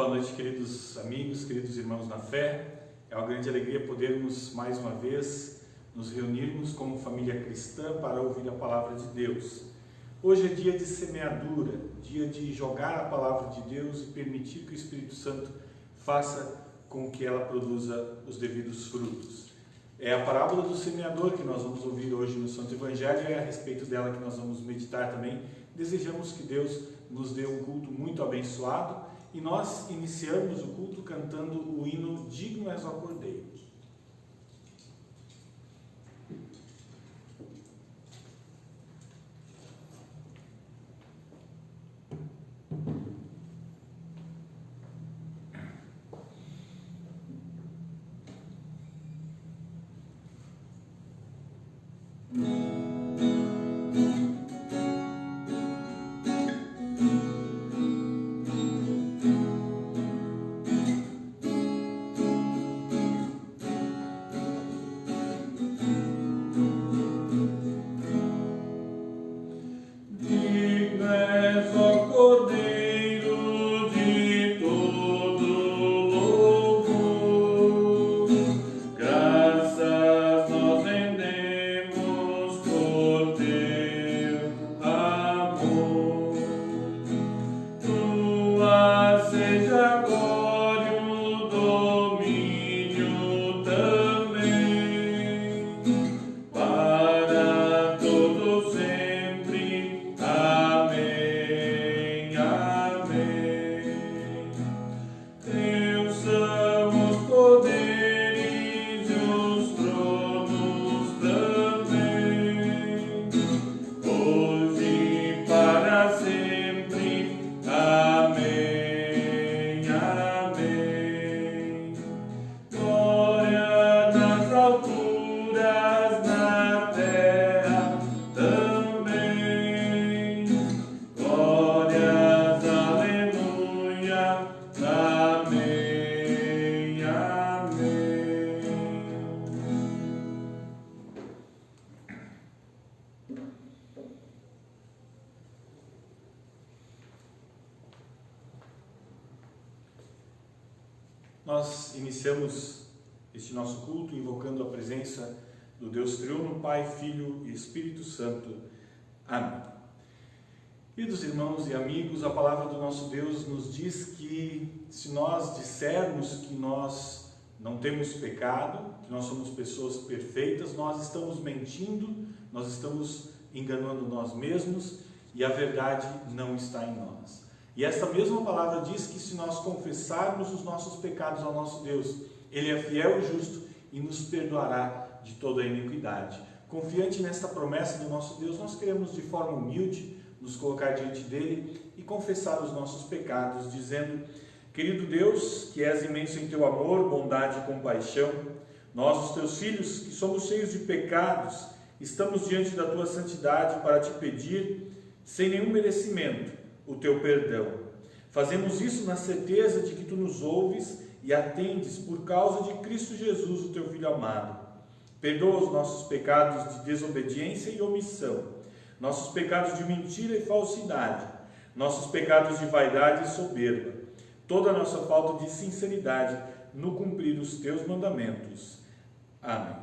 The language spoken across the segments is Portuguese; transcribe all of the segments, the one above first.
boa noite, queridos amigos, queridos irmãos na fé. É uma grande alegria podermos mais uma vez nos reunirmos como família cristã para ouvir a palavra de Deus. Hoje é dia de semeadura, dia de jogar a palavra de Deus e permitir que o Espírito Santo faça com que ela produza os devidos frutos. É a parábola do semeador que nós vamos ouvir hoje no Santo Evangelho e é a respeito dela que nós vamos meditar também. Desejamos que Deus nos dê um culto muito abençoado e nós iniciamos o culto cantando o hino Digno és ó Cordeiro. Nós iniciamos este nosso culto invocando a presença do Deus Triuno, Pai, Filho e Espírito Santo. Amém. Queridos irmãos e amigos, a palavra do nosso Deus nos diz que se nós dissermos que nós não temos pecado, que nós somos pessoas perfeitas, nós estamos mentindo, nós estamos enganando nós mesmos e a verdade não está em nós. E esta mesma palavra diz que se nós confessarmos os nossos pecados ao nosso Deus, Ele é fiel e justo e nos perdoará de toda a iniquidade. Confiante nesta promessa do nosso Deus, nós queremos de forma humilde nos colocar diante dEle e confessar os nossos pecados, dizendo: querido Deus, que és imenso em Teu amor, bondade e compaixão, nós, os Teus filhos, que somos cheios de pecados, estamos diante da Tua santidade para Te pedir, sem nenhum merecimento, o Teu perdão. Fazemos isso na certeza de que Tu nos ouves e atendes por causa de Cristo Jesus, o Teu Filho amado. Perdoa os nossos pecados de desobediência e omissão, nossos pecados de mentira e falsidade, nossos pecados de vaidade e soberba, toda a nossa falta de sinceridade no cumprir os Teus mandamentos. Amém.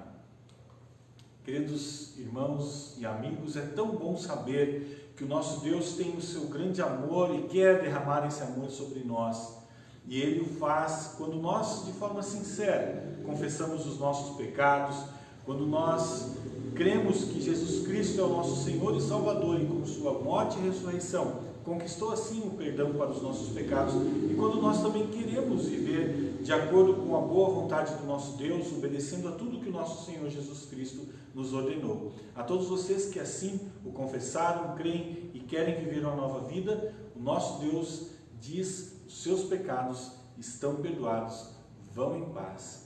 Queridos irmãos e amigos, é tão bom saber que o nosso Deus tem o seu grande amor e quer derramar esse amor sobre nós. E Ele o faz quando nós, de forma sincera, confessamos os nossos pecados, quando nós cremos que Jesus Cristo é o nosso Senhor e Salvador e com sua morte e ressurreição conquistou assim o perdão para os nossos pecados, e quando nós também queremos viver de acordo com a boa vontade do nosso Deus, obedecendo a tudo que o nosso Senhor Jesus Cristo nos ordenou. A todos vocês que assim o confessaram, creem e querem viver uma nova vida, o nosso Deus diz: os seus pecados estão perdoados, vão em paz.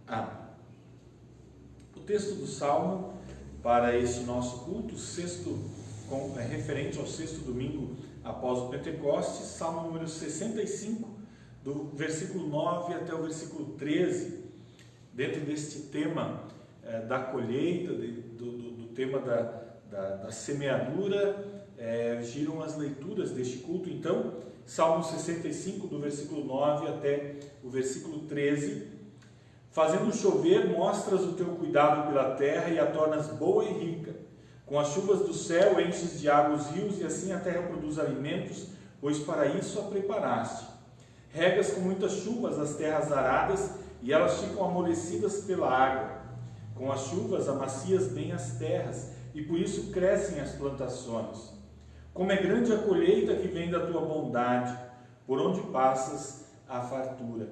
Amém. O texto do Salmo para este nosso culto, referente ao sexto domingo após o Pentecostes, Salmo número 65, do versículo 9 até o versículo 13, dentro deste tema da colheita, do tema da semeadura, giram as leituras deste culto. Então, Salmo 65, do versículo 9 até o versículo 13. Fazendo chover, mostras o teu cuidado pela terra e a tornas boa e rica. Com as chuvas do céu, enches de água os rios, e assim a terra produz alimentos, pois para isso a preparaste. Regas com muitas chuvas as terras aradas, e elas ficam amolecidas pela água. Com as chuvas amacias bem as terras, e por isso crescem as plantações. Como é grande a colheita que vem da tua bondade, por onde passas a fartura.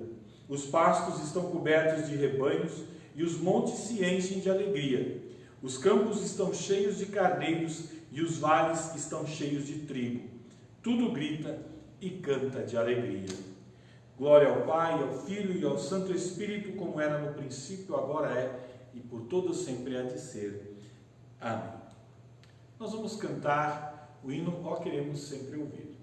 Os pastos estão cobertos de rebanhos, e os montes se enchem de alegria. Os campos estão cheios de carneiros, e os vales estão cheios de trigo. Tudo grita e canta de alegria. Glória ao Pai, ao Filho e ao Santo Espírito, como era no princípio, agora é, e por todo sempre há de ser. Amém. Nós vamos cantar o hino Ó Queremos Sempre Ouvir.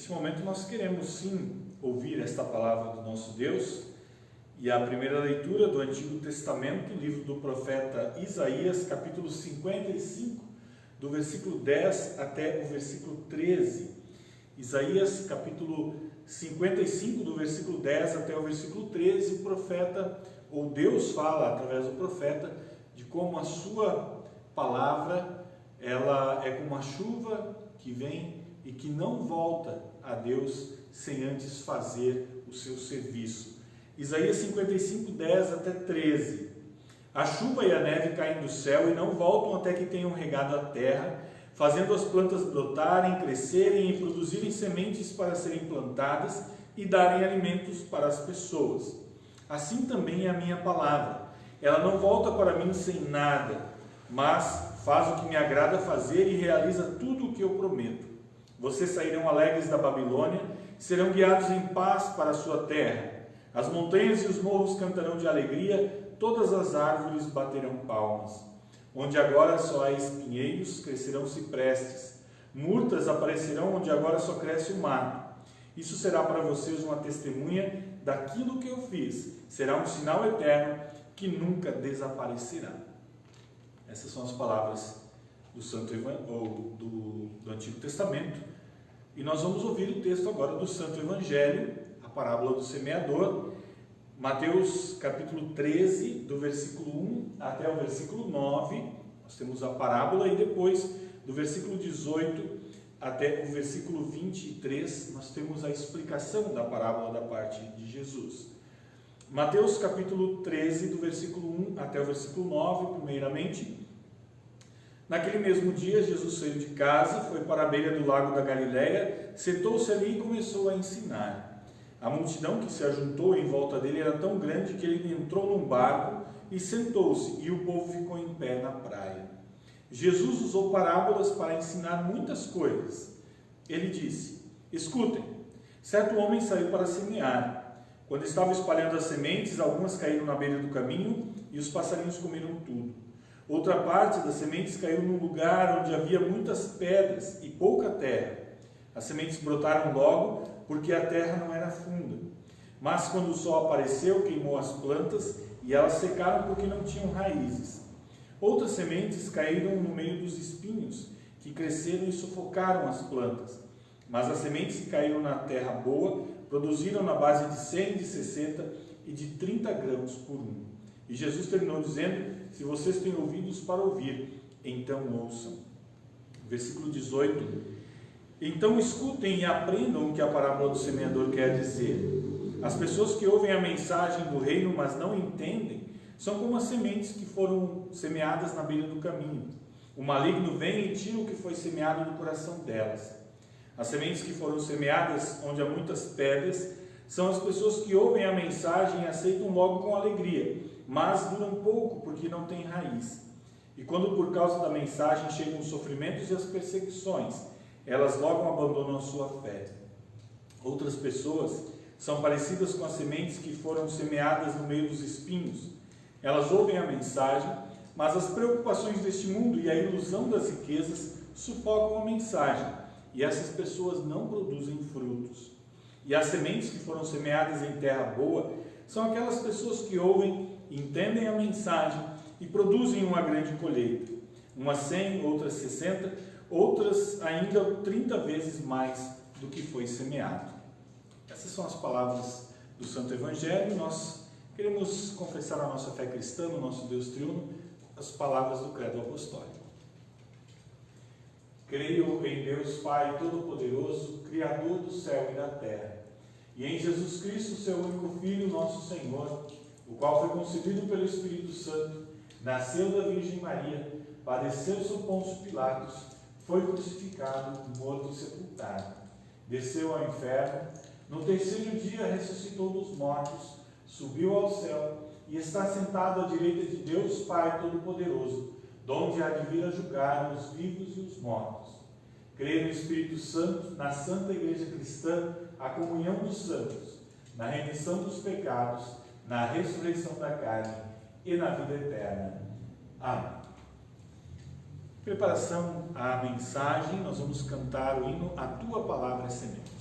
Neste momento nós queremos sim ouvir esta palavra do nosso Deus, e a primeira leitura do Antigo Testamento, livro do profeta Isaías, capítulo 55, do versículo 10 até o versículo 13. Isaías, capítulo 55, do versículo 10 até o versículo 13, o profeta, ou Deus fala através do profeta, de como a sua palavra, ela é como a chuva que vem e que não volta a Deus sem antes fazer o seu serviço. Isaías 55, 10 até 13. A chuva e a neve caem do céu e não voltam até que tenham regado a terra, fazendo as plantas brotarem, crescerem e produzirem sementes para serem plantadas e darem alimentos para as pessoas. Assim também é a minha palavra. Ela não volta para mim sem nada, mas faz o que me agrada fazer e realiza tudo o que eu prometo. Vocês sairão alegres da Babilônia, serão guiados em paz para a sua terra. As montanhas e os morros cantarão de alegria, todas as árvores baterão palmas. Onde agora só há espinheiros, crescerão ciprestes. Murtas aparecerão onde agora só cresce o mato. Isso será para vocês uma testemunha daquilo que eu fiz. Será um sinal eterno que nunca desaparecerá. Essas são as palavras do Antigo Testamento. E nós vamos ouvir o texto agora do Santo Evangelho, a parábola do semeador, Mateus capítulo 13, do versículo 1 até o versículo 9. Nós temos a parábola, e depois do versículo 18 até o versículo 23, nós temos a explicação da parábola da parte de Jesus. Mateus capítulo 13, do versículo 1 até o versículo 9, primeiramente. Naquele mesmo dia, Jesus saiu de casa, foi para a beira do lago da Galileia, sentou-se ali e começou a ensinar. A multidão que se ajuntou em volta dele era tão grande que ele entrou num barco e sentou-se, e o povo ficou em pé na praia. Jesus usou parábolas para ensinar muitas coisas. Ele disse: escutem, certo homem saiu para semear. Quando estava espalhando as sementes, algumas caíram na beira do caminho e os passarinhos comeram tudo. Outra parte das sementes caiu num lugar onde havia muitas pedras e pouca terra. As sementes brotaram logo, porque a terra não era funda. Mas quando o sol apareceu, queimou as plantas e elas secaram porque não tinham raízes. Outras sementes caíram no meio dos espinhos, que cresceram e sufocaram as plantas. Mas as sementes que caíram na terra boa produziram na base de 100, de 60 e de 30 grãos por um. E Jesus terminou dizendo: se vocês têm ouvidos para ouvir, então ouçam. Versículo 18: então escutem e aprendam o que a parábola do semeador quer dizer. As pessoas que ouvem a mensagem do reino, mas não entendem, são como as sementes que foram semeadas na beira do caminho. O maligno vem e tira o que foi semeado do coração delas. As sementes que foram semeadas onde há muitas pedras são as pessoas que ouvem a mensagem e aceitam logo com alegria, mas duram pouco porque não têm raiz. E quando por causa da mensagem chegam os sofrimentos e as perseguições, elas logo abandonam a sua fé. Outras pessoas são parecidas com as sementes que foram semeadas no meio dos espinhos. Elas ouvem a mensagem, mas as preocupações deste mundo e a ilusão das riquezas sufocam a mensagem, e essas pessoas não produzem frutos. E as sementes que foram semeadas em terra boa são aquelas pessoas que ouvem, entendem a mensagem e produzem uma grande colheita. Umas 100, outras 60, outras ainda 30 vezes mais do que foi semeado. Essas são as palavras do Santo Evangelho. Nós queremos confessar a nossa fé cristã no nosso Deus triuno, as palavras do Credo Apostólico. Creio em Deus Pai Todo-Poderoso, Criador do céu e da terra, e em Jesus Cristo, seu único Filho, nosso Senhor, o qual foi concebido pelo Espírito Santo, nasceu da Virgem Maria, padeceu sob Pôncio Pilatos, foi crucificado, morto e sepultado, desceu ao inferno, no terceiro dia ressuscitou dos mortos, subiu ao céu e está sentado à direita de Deus Pai Todo-Poderoso, donde há de vir a julgar os vivos e os mortos. Creio no Espírito Santo, na Santa Igreja Cristã, a comunhão dos santos, na remissão dos pecados, na ressurreição da carne e na vida eterna. Amém. Preparação à mensagem, nós vamos cantar o hino A Tua Palavra é Semente.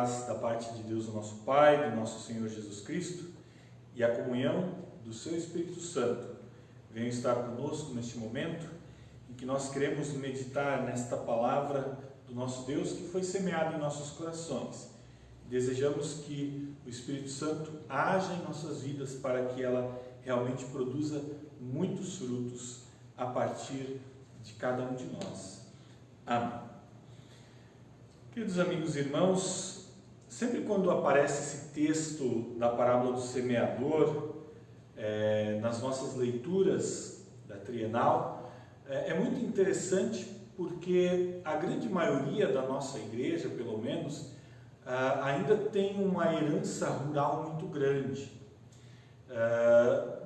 paz da parte de Deus, o nosso Pai, do nosso Senhor Jesus Cristo e a comunhão do seu Espírito Santo venham estar conosco neste momento em que nós queremos meditar nesta palavra do nosso Deus que foi semeada em nossos corações. Desejamos que o Espírito Santo haja em nossas vidas para que ela realmente produza muitos frutos a partir de cada um de nós. Amém. Queridos amigos e irmãos, sempre quando aparece esse texto da parábola do semeador, nas nossas leituras da trienal, é muito interessante porque a grande maioria da nossa igreja, pelo menos, ainda tem uma herança rural muito grande.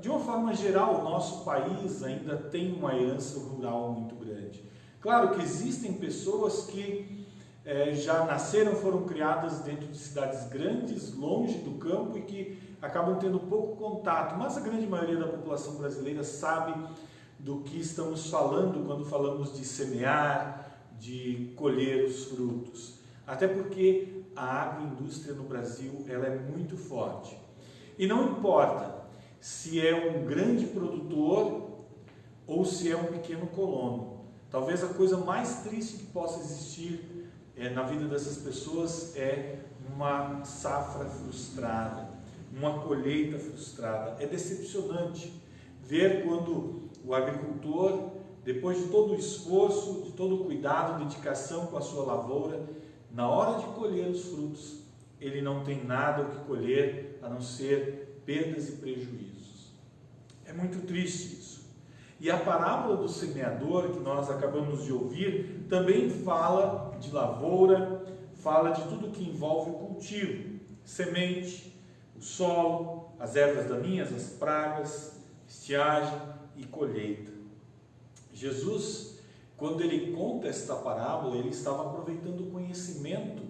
De uma forma geral, o nosso país ainda tem uma herança rural muito grande. Claro que existem pessoas que já nasceram, foram criadas dentro de cidades grandes, longe do campo e que acabam tendo pouco contato, mas a grande maioria da população brasileira sabe do que estamos falando quando falamos de semear, de colher os frutos. Até porque a agroindústria no Brasil ela é muito forte. E não importa se é um grande produtor ou se é um pequeno colono. Talvez a coisa mais triste que possa existir na vida dessas pessoas é uma safra frustrada, uma colheita frustrada. É decepcionante ver quando o agricultor, depois de todo o esforço, de todo o cuidado, dedicação com a sua lavoura, na hora de colher os frutos, ele não tem nada o que colher a não ser perdas e prejuízos. É muito triste isso. E a parábola do semeador, que nós acabamos de ouvir, também fala de lavoura, fala de tudo que envolve o cultivo, semente, o solo, as ervas daninhas, as pragas, estiagem e colheita. Jesus, quando ele conta esta parábola, ele estava aproveitando o conhecimento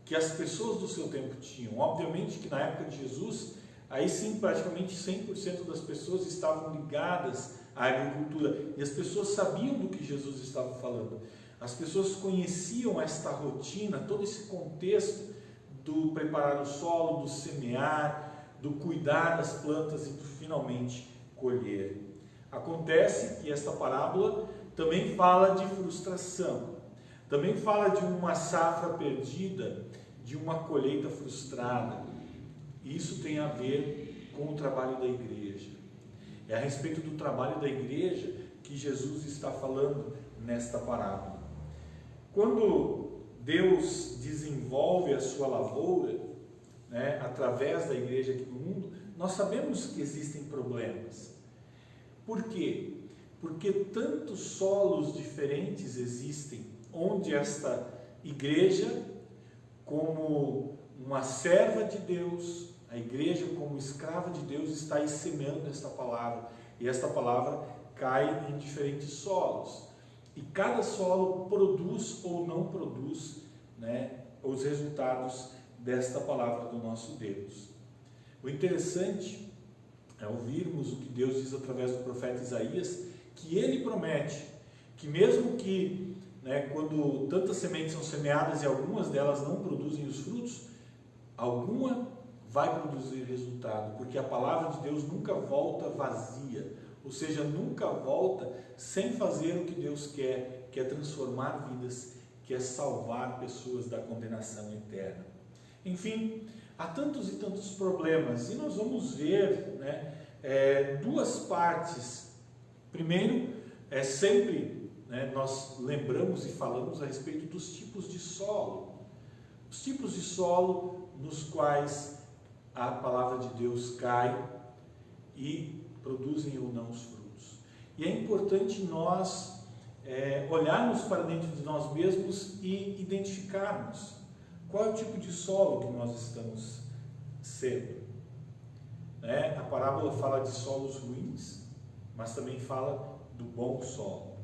que as pessoas do seu tempo tinham. Obviamente que na época de Jesus, aí sim praticamente 100% das pessoas estavam ligadas à agricultura e as pessoas sabiam do que Jesus estava falando. As pessoas conheciam esta rotina, todo esse contexto do preparar o solo, do semear, do cuidar das plantas e do finalmente colher. Acontece que esta parábola também fala de frustração, também fala de uma safra perdida, de uma colheita frustrada. Isso tem a ver com o trabalho da igreja. É a respeito do trabalho da igreja que Jesus está falando nesta parábola. Quando Deus desenvolve a sua lavoura, através da igreja aqui no mundo, nós sabemos que existem problemas. Por quê? Porque tantos solos diferentes existem, onde esta igreja, como uma serva de Deus, a igreja como escrava de Deus, está aí semeando esta palavra, e esta palavra cai em diferentes solos, e cada solo produz ou não produz os resultados desta palavra do nosso Deus. O interessante é ouvirmos o que Deus diz através do profeta Isaías, que ele promete que mesmo que quando tantas sementes são semeadas e algumas delas não produzem os frutos, alguma vai produzir resultado, porque a palavra de Deus nunca volta vazia, ou seja, nunca volta sem fazer o que Deus quer, que é transformar vidas, que é salvar pessoas da condenação eterna. Enfim, há tantos e tantos problemas, e nós vamos ver duas partes. Primeiro, sempre nós lembramos e falamos a respeito dos tipos de solo. Os tipos de solo nos quais a palavra de Deus cai e produzem ou não os frutos. E é importante nós olharmos para dentro de nós mesmos e identificarmos qual é o tipo de solo que nós estamos sendo. A parábola fala de solos ruins, mas também fala do bom solo.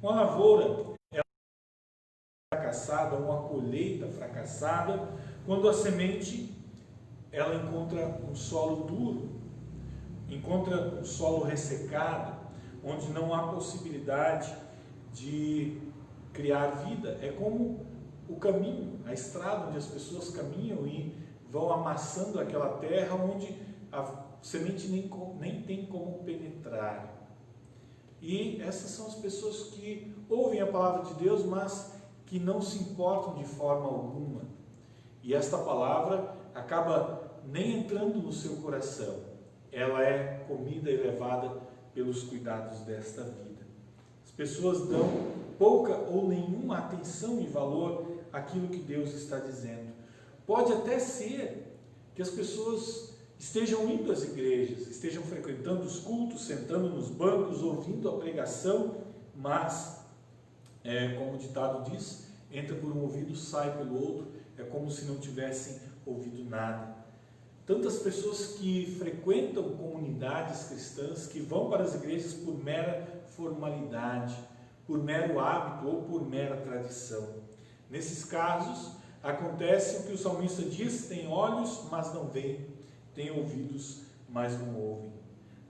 Uma lavoura é fracassada, uma colheita fracassada, quando a semente ela encontra um solo duro, encontra um solo ressecado, onde não há possibilidade de criar vida. É como o caminho, a estrada onde as pessoas caminham e vão amassando aquela terra onde a semente nem tem como penetrar. E essas são as pessoas que ouvem a palavra de Deus, mas que não se importam de forma alguma. E esta palavra acaba nem entrando no seu coração. Ela é comida e levada pelos cuidados desta vida. As pessoas dão pouca ou nenhuma atenção e valor àquilo que Deus está dizendo. Pode até ser que as pessoas estejam indo às igrejas, estejam frequentando os cultos, sentando nos bancos, ouvindo a pregação, mas, como o ditado diz, entra por um ouvido, sai pelo outro, é como se não tivessem ouvido nada. Tantas pessoas que frequentam comunidades cristãs, que vão para as igrejas por mera formalidade, por mero hábito ou por mera tradição. Nesses casos, acontece o que o salmista diz: tem olhos, mas não veem, tem ouvidos, mas não ouvem.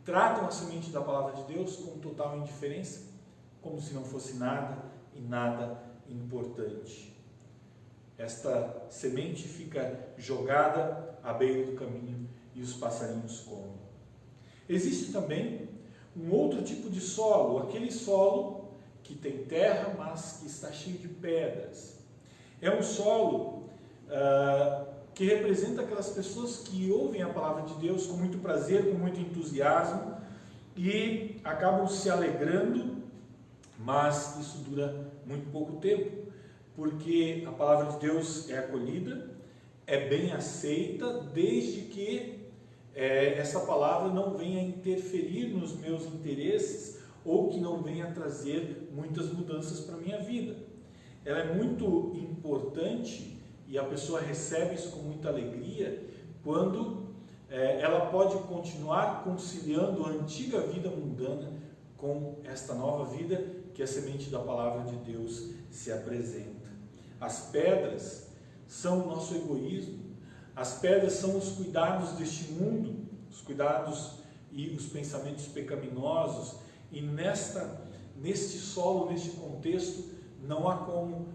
Tratam a semente da palavra de Deus com total indiferença, como se não fosse nada e nada importante. Esta semente fica jogada à beira do caminho e os passarinhos comem. Existe também um outro tipo de solo, aquele solo que tem terra, mas que está cheio de pedras. É um solo que representa aquelas pessoas que ouvem a palavra de Deus com muito prazer, com muito entusiasmo e acabam se alegrando, mas isso dura muito pouco tempo, porque a palavra de Deus é acolhida, é bem aceita, desde que essa palavra não venha interferir nos meus interesses ou que não venha trazer muitas mudanças para a minha vida. Ela é muito importante e a pessoa recebe isso com muita alegria quando ela pode continuar conciliando a antiga vida mundana com esta nova vida que a semente da palavra de Deus se apresenta. As pedras são o nosso egoísmo, as pedras são os cuidados deste mundo, os cuidados e os pensamentos pecaminosos, e neste solo, neste contexto, não há como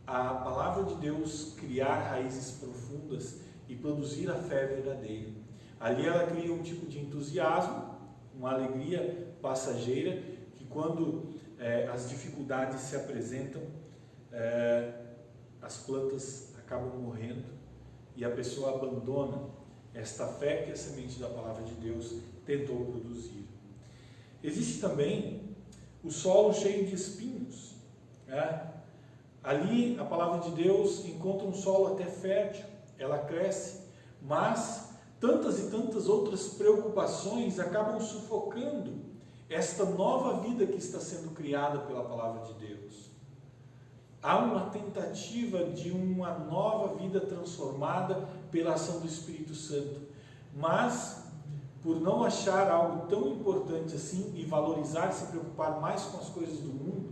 a palavra de Deus criar raízes profundas e produzir a fé verdadeira. Ali ela cria um tipo de entusiasmo, uma alegria passageira, que quando as dificuldades se apresentam, as plantas acabam morrendo e a pessoa abandona esta fé que a semente da palavra de Deus tentou produzir. Existe também o solo cheio de espinhos. Ali a palavra de Deus encontra um solo até fértil, ela cresce, mas tantas e tantas outras preocupações acabam sufocando esta nova vida que está sendo criada pela palavra de Deus. Há uma tentativa de uma nova vida transformada pela ação do Espírito Santo, mas por não achar algo tão importante assim e valorizar, se preocupar mais com as coisas do mundo,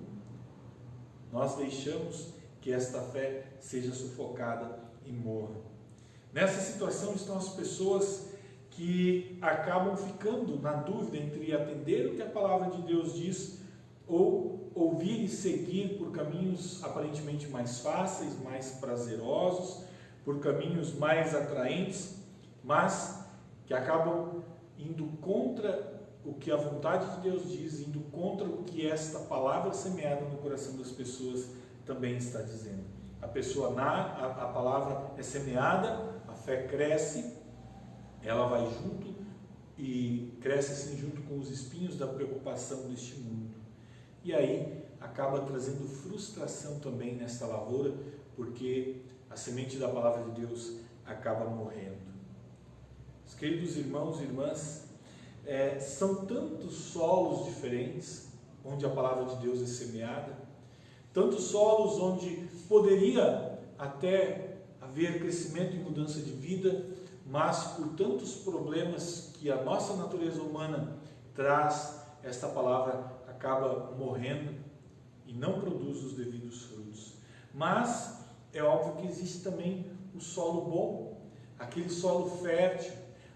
nós deixamos que esta fé seja sufocada e morra. Nessa situação estão as pessoas que acabam ficando na dúvida entre atender o que a palavra de Deus diz ou ouvir e seguir por caminhos aparentemente mais fáceis, mais prazerosos, por caminhos mais atraentes, mas que acabam indo contra o que a vontade de Deus diz, indo contra o que esta palavra semeada no coração das pessoas também está dizendo. A palavra é semeada, a fé cresce, ela vai junto e cresce assim junto com os espinhos da preocupação deste mundo. E aí acaba trazendo frustração também nesta lavoura, porque a semente da palavra de Deus acaba morrendo. Os queridos irmãos e irmãs, são tantos solos diferentes onde a palavra de Deus é semeada, tantos solos onde poderia até haver crescimento e mudança de vida, mas por tantos problemas que a nossa natureza humana traz, esta palavra acaba morrendo e não produz os devidos frutos. Mas é óbvio que existe também o solo bom, aquele solo fértil,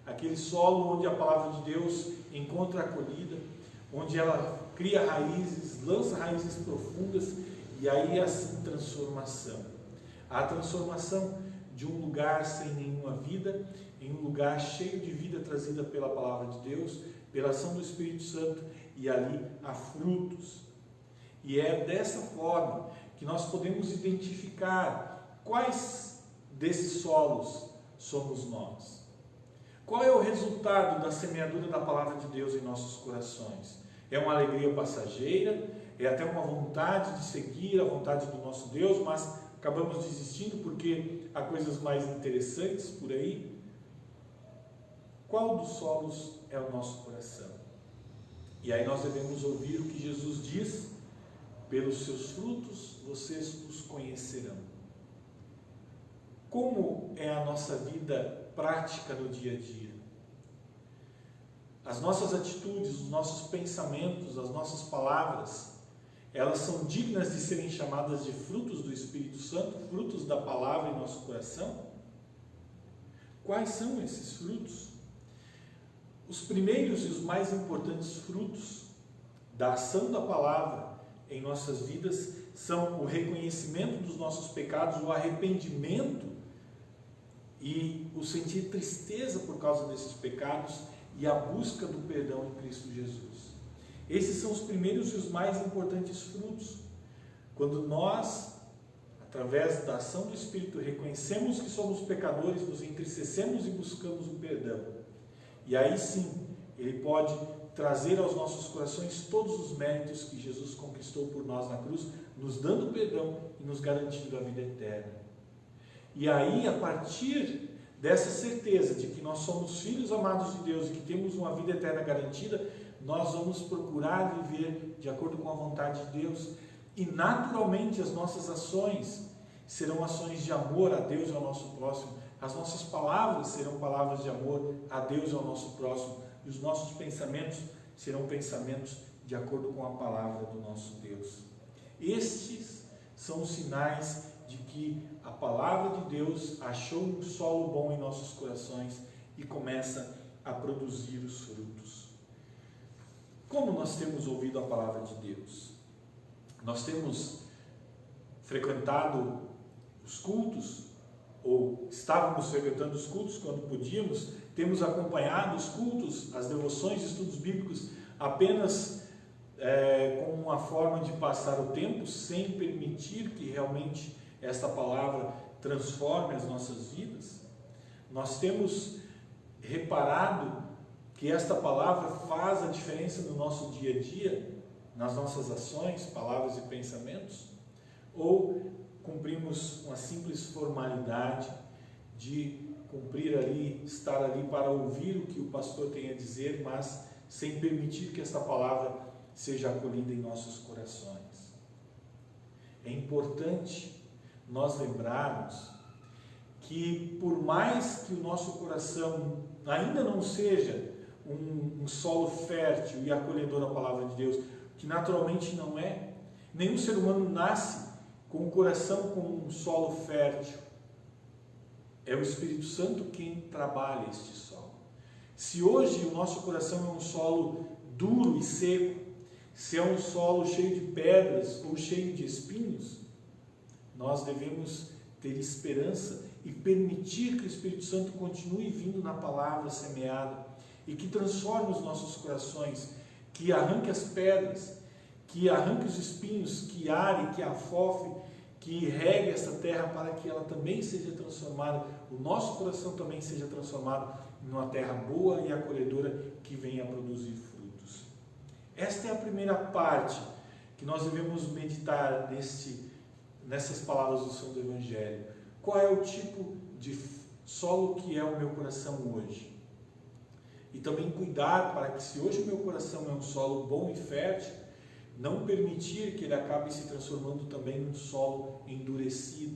aquele solo onde a palavra de Deus encontra acolhida, onde ela cria raízes, lança raízes profundas e aí assim transformação. a transformação de um lugar sem nenhuma vida em um lugar cheio de vida trazida pela palavra de Deus, pela ação do Espírito Santo, e ali há frutos. E é dessa forma que nós podemos identificar quais desses solos somos nós. Qual é o resultado da semeadura da palavra de Deus em nossos corações? É uma alegria passageira, é até uma vontade de seguir a vontade do nosso Deus, mas acabamos desistindo porque há coisas mais interessantes por aí? Qual dos solos é o nosso coração? E aí nós devemos ouvir o que Jesus diz: pelos seus frutos vocês os conhecerão. Como é a nossa vida prática no dia a dia? As nossas atitudes, os nossos pensamentos, as nossas palavras, elas são dignas de serem chamadas de frutos do Espírito Santo, frutos da palavra em nosso coração? Quais são esses frutos? Os primeiros e os mais importantes frutos da ação da palavra em nossas vidas são o reconhecimento dos nossos pecados, o arrependimento e o sentir tristeza por causa desses pecados e a busca do perdão em Cristo Jesus. Esses são os primeiros e os mais importantes frutos. Quando nós, através da ação do Espírito, reconhecemos que somos pecadores, nos entristecemos e buscamos o perdão. E aí sim, Ele pode trazer aos nossos corações todos os méritos que Jesus conquistou por nós na cruz, nos dando perdão e nos garantindo a vida eterna. E aí, a partir dessa certeza de que nós somos filhos amados de Deus e que temos uma vida eterna garantida, nós vamos procurar viver de acordo com a vontade de Deus. E naturalmente as nossas ações serão ações de amor a Deus e ao nosso próximo. As nossas palavras serão palavras de amor a Deus e ao nosso próximo. E os nossos pensamentos serão pensamentos de acordo com a palavra do nosso Deus. Estes são os sinais de que a palavra de Deus achou um solo bom em nossos corações e começa a produzir os frutos. Como nós temos ouvido a palavra de Deus? Nós temos frequentado os cultos, ou estávamos frequentando os cultos quando podíamos, temos acompanhado os cultos, as devoções, estudos bíblicos apenas como uma forma de passar o tempo, sem permitir que realmente esta palavra transforme as nossas vidas. Nós temos reparado que esta palavra faz a diferença no nosso dia a dia, nas nossas ações, palavras e pensamentos? Ou cumprimos uma simples formalidade de cumprir ali, estar ali para ouvir o que o pastor tem a dizer, mas sem permitir que esta palavra seja acolhida em nossos corações? É importante nós lembrarmos que, por mais que o nosso coração ainda não seja um solo fértil e acolhedor à palavra de Deus, que naturalmente não é, nenhum ser humano nasce com o coração como um solo fértil. É o Espírito Santo quem trabalha este solo. Se hoje o nosso coração é um solo duro e seco, se é um solo cheio de pedras ou cheio de espinhos, nós devemos ter esperança e permitir que o Espírito Santo continue vindo na palavra semeada e que transforme os nossos corações, que arranque as pedras, que arranque os espinhos, que are, que afofe, que regue essa terra para que ela também seja transformada, o nosso coração também seja transformado em uma terra boa e acolhedora que venha a produzir frutos. Esta é a primeira parte que nós devemos meditar nessas palavras do Santo Evangelho. Qual é o tipo de solo que é o meu coração hoje? E também cuidar para que, se hoje o meu coração é um solo bom e fértil, não permitir que ele acabe se transformando também num solo endurecido.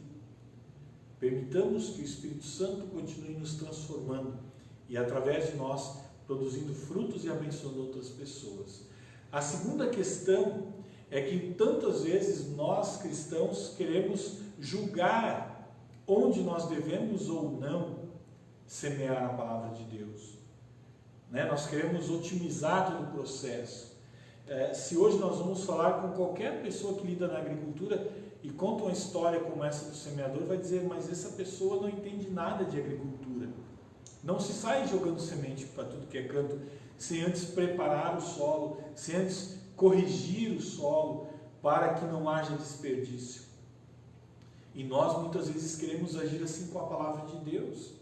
Permitamos que o Espírito Santo continue nos transformando e, através de nós, produzindo frutos e abençoando outras pessoas. A segunda questão é que tantas vezes nós cristãos queremos julgar onde nós devemos ou não semear a palavra de Deus. Nós queremos otimizar todo o processo. Se hoje nós vamos falar com qualquer pessoa que lida na agricultura, e conta uma história como essa do semeador, vai dizer, mas essa pessoa não entende nada de agricultura. Não se sai jogando semente para tudo que é canto, sem antes preparar o solo, sem antes corrigir o solo, para que não haja desperdício. E nós muitas vezes queremos agir assim com a palavra de Deus.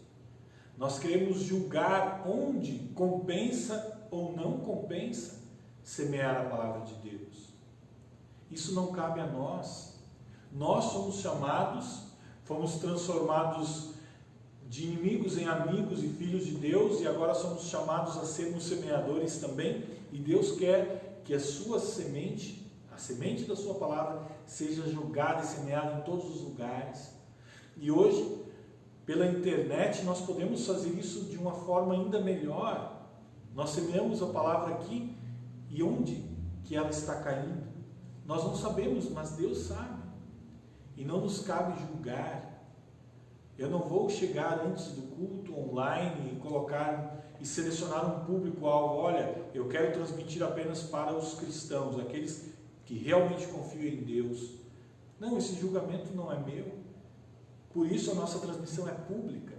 Nós queremos julgar onde compensa ou não compensa semear a palavra de Deus. Isso não cabe a nós. Nós somos chamados, fomos transformados de inimigos em amigos e filhos de Deus, e agora somos chamados a sermos semeadores também, e Deus quer que a sua semente, a semente da sua palavra, seja jogada e semeada em todos os lugares. E hoje, pela internet, nós podemos fazer isso de uma forma ainda melhor. Nós semeamos a palavra aqui, e onde que ela está caindo? Nós não sabemos, mas Deus sabe. E não nos cabe julgar. Eu não vou chegar antes do culto online e colocar e selecionar um público-alvo. Olha, eu quero transmitir apenas para os cristãos, aqueles que realmente confiam em Deus. Não, esse julgamento não é meu. Por isso a nossa transmissão é pública.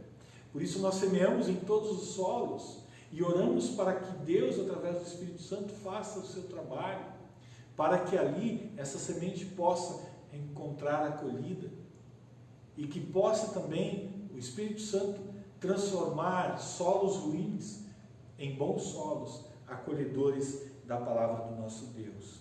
Por isso nós semeamos em todos os solos e oramos para que Deus, através do Espírito Santo, faça o seu trabalho, para que ali essa semente possa encontrar acolhida e que possa também o Espírito Santo transformar solos ruins em bons solos, acolhedores da palavra do nosso Deus.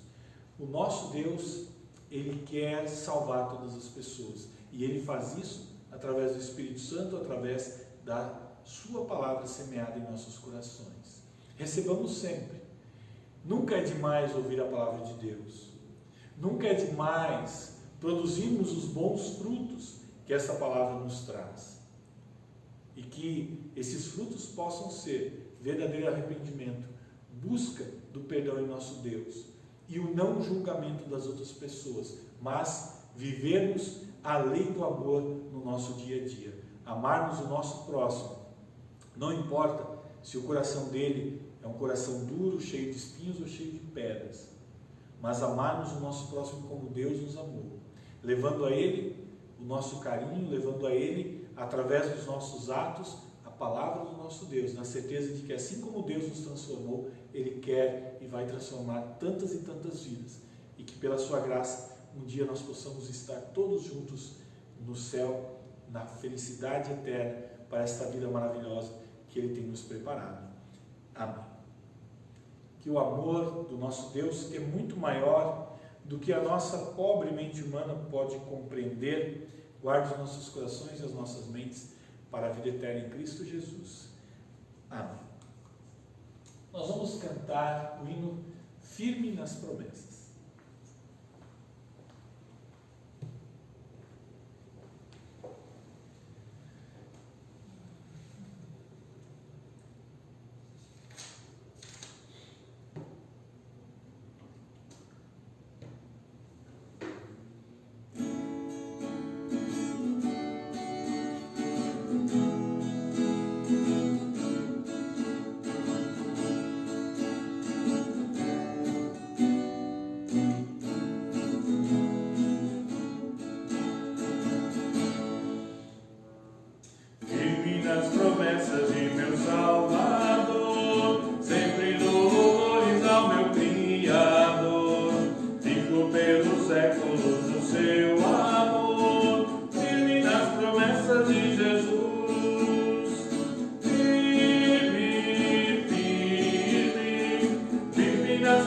O nosso Deus, Ele quer salvar todas as pessoas, e Ele faz isso através do Espírito Santo, através da sua palavra semeada em nossos corações. Recebamos sempre. Nunca é demais ouvir a palavra de Deus. Nunca é demais produzirmos os bons frutos que essa palavra nos traz. E que esses frutos possam ser verdadeiro arrependimento, busca do perdão em nosso Deus e o não julgamento das outras pessoas, mas vivermos a lei do amor no nosso dia a dia. Amarmos o nosso próximo. Não importa se o coração dele é um coração duro, cheio de espinhos ou cheio de pedras, mas amarmos o nosso próximo como Deus nos amou, levando a Ele o nosso carinho, levando a Ele, através dos nossos atos, a palavra do nosso Deus, na certeza de que assim como Deus nos transformou, Ele quer e vai transformar tantas e tantas vidas, e que pela sua graça, um dia nós possamos estar todos juntos no céu, na felicidade eterna, para esta vida maravilhosa que Ele tem nos preparado. Amém. Que o amor do nosso Deus, que é muito maior do que a nossa pobre mente humana pode compreender, guarde os nossos corações e as nossas mentes para a vida eterna em Cristo Jesus. Amém. Nós vamos cantar o hino Firme nas Promessas.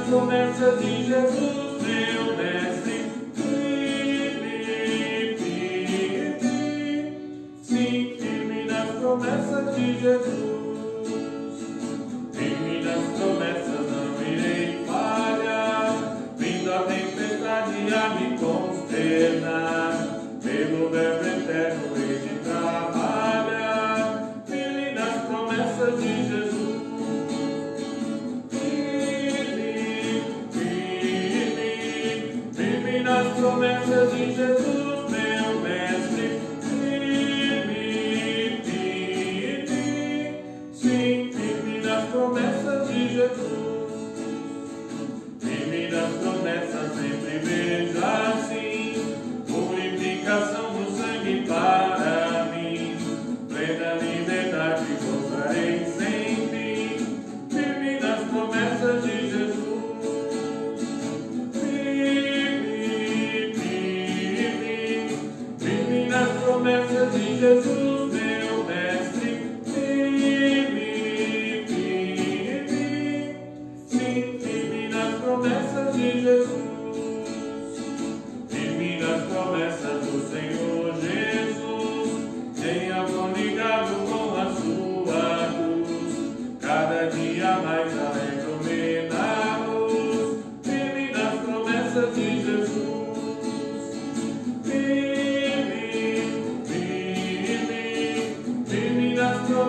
Promessas de Jesus, meu mestre, firme, sim, firme nas promessas de Jesus, firme nas promessas, não irei falhar, vindo a tempestade a me consternar, pelo verbo eterno ele trabalha, firme nas promessas de Jesus. Nas promessas de Jesus, meu mestre, firme, sim, firme nas promessas de Jesus, firme nas promessas, sempre veja assim, o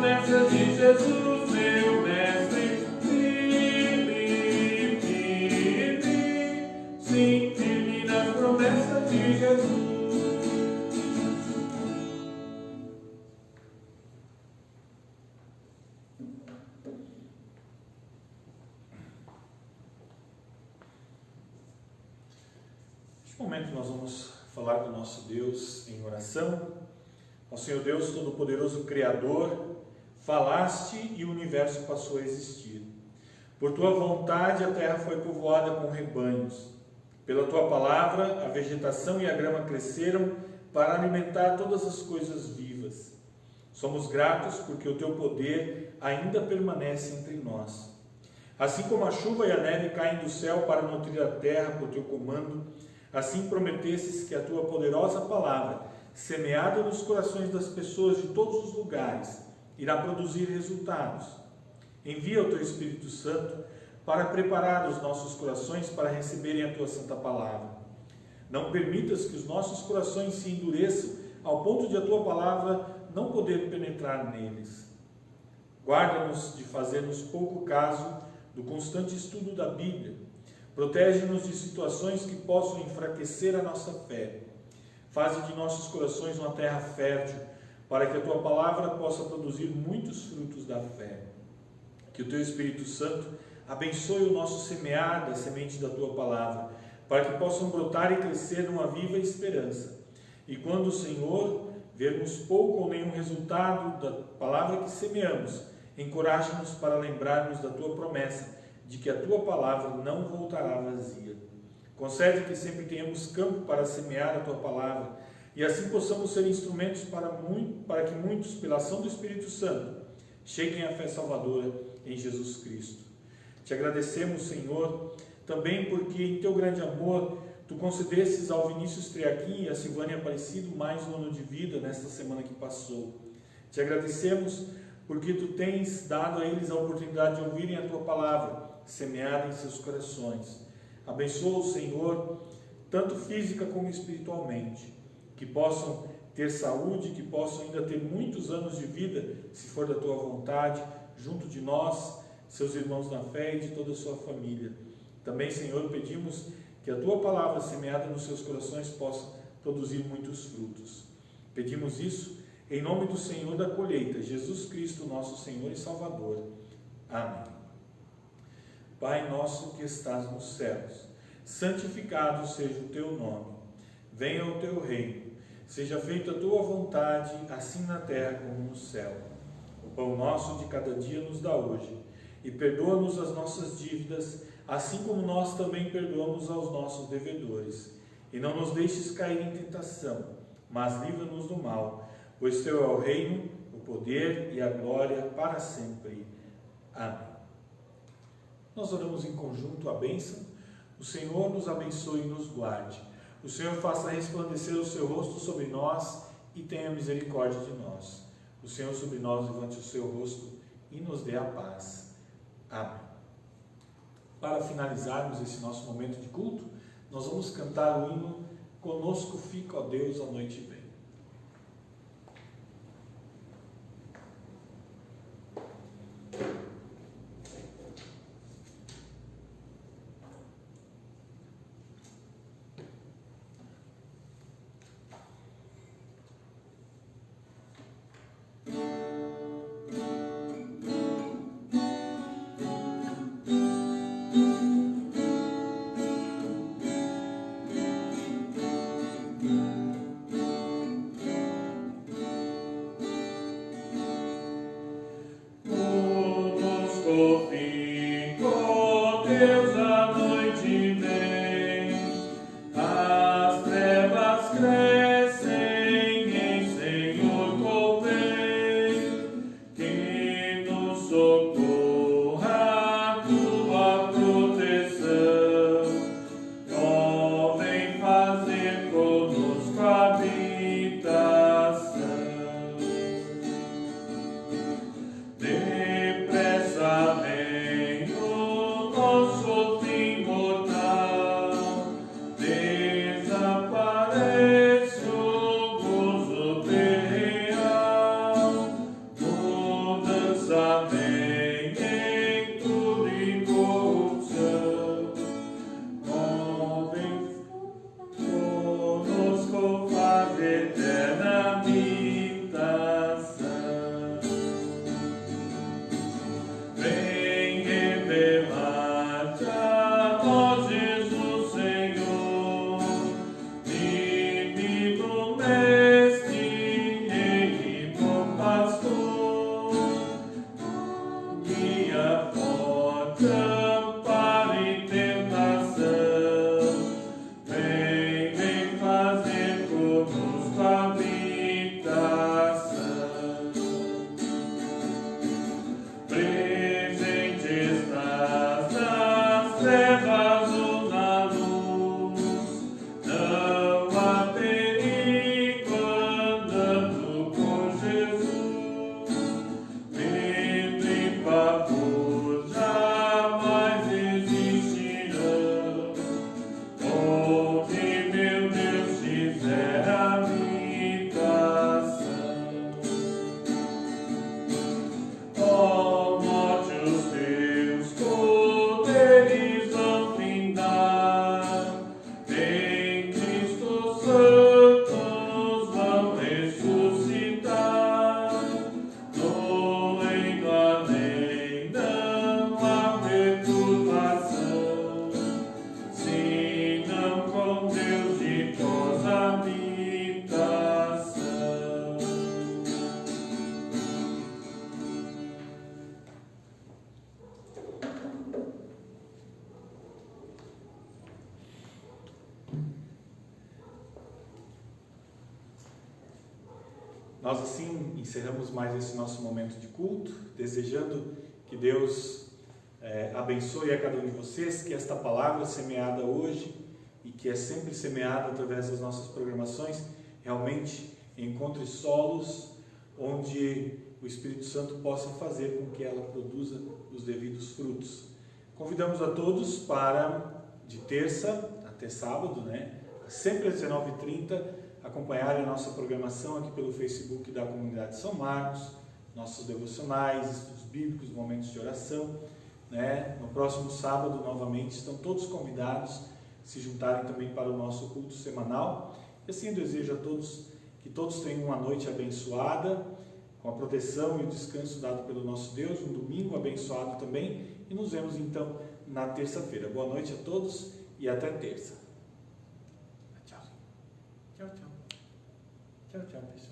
promessas de Jesus, meu mestre, sim, firme nas promessas de Jesus. Neste momento nós vamos falar do nosso Deus em oração. Ó Senhor Deus Todo-Poderoso Criador, falaste e o universo passou a existir. Por tua vontade a terra foi povoada com rebanhos. Pela tua palavra a vegetação e a grama cresceram para alimentar todas as coisas vivas. Somos gratos porque o teu poder ainda permanece entre nós. Assim como a chuva e a neve caem do céu para nutrir a terra por teu comando, assim prometesses que a tua poderosa palavra, semeada nos corações das pessoas de todos os lugares, irá produzir resultados. Envia o teu Espírito Santo para preparar os nossos corações para receberem a tua santa palavra. Não permitas que os nossos corações se endureçam ao ponto de a tua palavra não poder penetrar neles. Guarda-nos de fazermos pouco caso do constante estudo da Bíblia. Protege-nos de situações que possam enfraquecer a nossa fé. Faze de nossos corações uma terra fértil, para que a tua palavra possa produzir muitos frutos da fé. Que o teu Espírito Santo abençoe o nosso semear da semente da tua palavra, para que possam brotar e crescer numa viva esperança. E quando, Senhor, vermos pouco ou nenhum resultado da palavra que semeamos, encoraja-nos para lembrarmos da tua promessa, de que a tua palavra não voltará vazia. Concede que sempre tenhamos campo para semear a tua palavra, e assim possamos ser instrumentos para que muitos, pela ação do Espírito Santo, cheguem à fé salvadora em Jesus Cristo. Te agradecemos, Senhor, também porque em teu grande amor tu concedesses ao Vinícius Triaquim e a Silvânia Aparecido mais um ano de vida nesta semana que passou. Te agradecemos porque tu tens dado a eles a oportunidade de ouvirem a tua palavra, semeada em seus corações. Abençoa o Senhor, tanto física como espiritualmente, que possam ter saúde, que possam ainda ter muitos anos de vida, se for da tua vontade, junto de nós, seus irmãos na fé e de toda a sua família. Também, Senhor, pedimos que a tua palavra semeada nos seus corações possa produzir muitos frutos. Pedimos isso em nome do Senhor da colheita, Jesus Cristo, nosso Senhor e Salvador. Amém. Pai nosso que estás nos céus, santificado seja o teu nome. Venha o teu reino. Seja feita a tua vontade, assim na terra como no céu. O pão nosso de cada dia nos dá hoje. E perdoa-nos as nossas dívidas, assim como nós também perdoamos aos nossos devedores. E não nos deixes cair em tentação, mas livra-nos do mal, pois teu é o reino, o poder e a glória para sempre. Amém. Nós oramos em conjunto a bênção. O Senhor nos abençoe e nos guarde. O Senhor faça resplandecer o seu rosto sobre nós e tenha misericórdia de nós. O Senhor sobre nós levante o seu rosto e nos dê a paz. Amém. Para finalizarmos esse nosso momento de culto, nós vamos cantar o hino Conosco Fica, ó Deus, a noite vem. amém, em tudo incorrupção. Conosco faz eterna habitação. Vem revelar-te a nós, Jesus Senhor, divino Mestre, Rei e bom Pastor, guia forte, amparo e tentação. Vem fazer conosco habitação. Presente estás nas trevas ou na luz, não há perigo andando com Jesus. Medo e pavor jamais existirão, onde meu Deus fizer habitação. Ó morte, os teus poderes vão findar, em Cristo santos vão ressuscitar. No reino além não há perturbação, senão com Deus ditosa habitação. Nós assim encerramos mais esse nosso momento de culto, desejando que Deus abençoe a cada um de vocês, que esta palavra semeada hoje e que é sempre semeada através das nossas programações, realmente encontre solos onde o Espírito Santo possa fazer com que ela produza os devidos frutos. Convidamos a todos para, de terça até sábado, sempre às 19h30, acompanharem a nossa programação aqui pelo Facebook da Comunidade São Marcos, nossos devocionais, estudos bíblicos, momentos de oração. No próximo sábado, novamente, estão todos convidados a se juntarem também para o nosso culto semanal. E assim eu desejo a todos que todos tenham uma noite abençoada, com a proteção e o descanso dado pelo nosso Deus, um domingo abençoado também, e nos vemos então na terça-feira. Boa noite a todos e até terça. Tchau. Tchau, tchau. Tchau, tchau, pessoal.